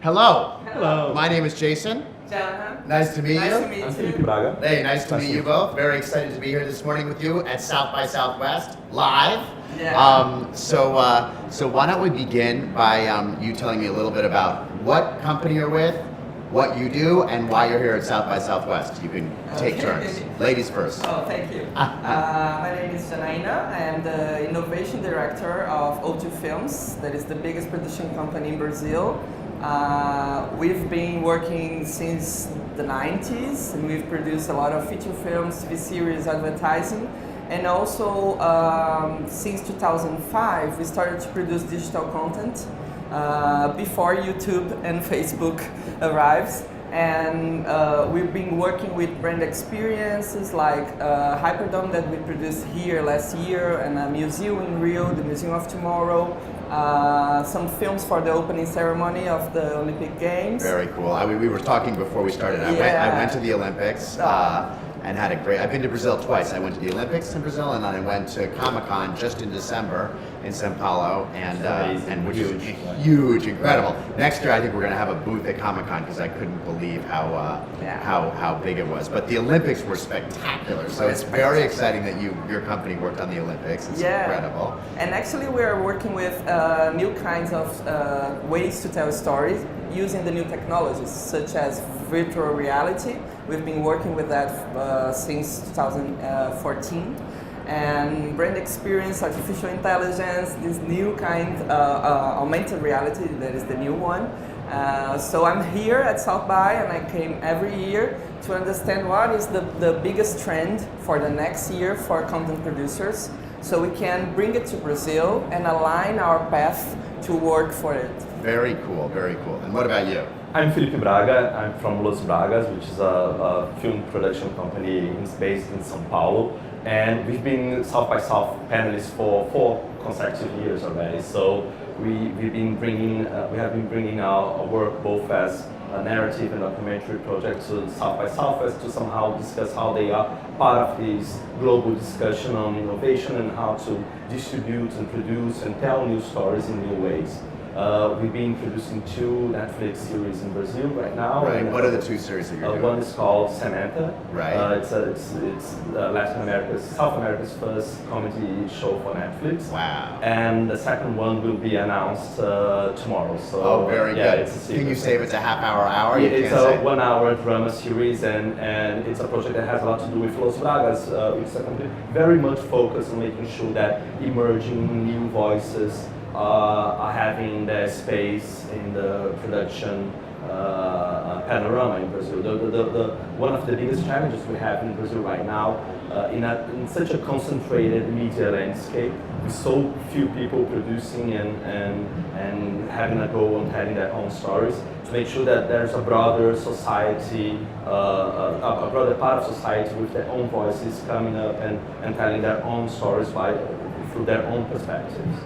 Hello. Hello. My name is Jason. Ciao. Nice to meet Nice you. to meet I'm you. Felipe Braga. Hey, nice to meet you both. Very excited to be here this morning with you at South by Southwest live. Yeah. So why don't we begin by you telling me a little bit about what company you're with, what you do, and why you're here at South by Southwest. You can take turns. Ladies first. Oh, thank you. My name is Janaína. I am the Innovation Director of O2 Films, that is the biggest production company in Brazil. We've been working since the 90s, and we've produced a lot of feature films, TV series, advertising. And also, since 2005, we started to produce digital content before YouTube and Facebook arrives. And we've been working with brand experiences like Hyperdome that we produced here last year, and a museum in Rio, the Museum of Tomorrow. Some films for the opening ceremony of the Olympic Games. Very cool. We were talking before we started. I went to the Olympics. And had a great. I've been to Brazil twice. I went to the Olympics in Brazil, and then I went to Comic-Con just in December in São Paulo, and which is huge, incredible. Next year, I think we're going to have a booth at Comic-Con because I couldn't believe how big it was. But the Olympics were spectacular, so it's very exciting that your company worked on the Olympics. It's incredible. And actually, we are working with new kinds of ways to tell stories using the new technologies, such as virtual reality. We've been working with that since 2014. And brand experience, artificial intelligence, this new kind, augmented reality, that is the new one. So I'm here at South by, and I came every year to understand what is the biggest trend for the next year for content producers, so we can bring it to Brazil and align our path to work for it. Very cool, very cool. And what about you? I'm Felipe Braga. I'm from Los Bragas, which is a film production company based in São Paulo. And we've been South by South panelists for 4 consecutive years already. So we have been bringing our work both as a narrative and documentary project to South by Southwest to somehow discuss how they are part of this global discussion on innovation and how to distribute and produce and tell new stories in new ways. We've been producing 2 Netflix series in Brazil right now. Right. What are the 2 series that you're doing? One is called Samantha. Right. It's South America's first comedy show for Netflix. Wow. And the second one will be announced tomorrow. So very good. It's a secret. Can you say if it's a half-hour? Yeah, it's a 1-hour drama series, and it's a project that has a lot to do with Los Bragas. It's a company very much focused on making sure that emerging new voices are having their space in the production panorama in Brazil. One of the biggest challenges we have in Brazil right now, in such a concentrated media landscape, with so few people producing and having a go on telling their own stories, to make sure that there's a broader society, a broader part of society with their own voices coming up and telling their own stories through their own perspectives.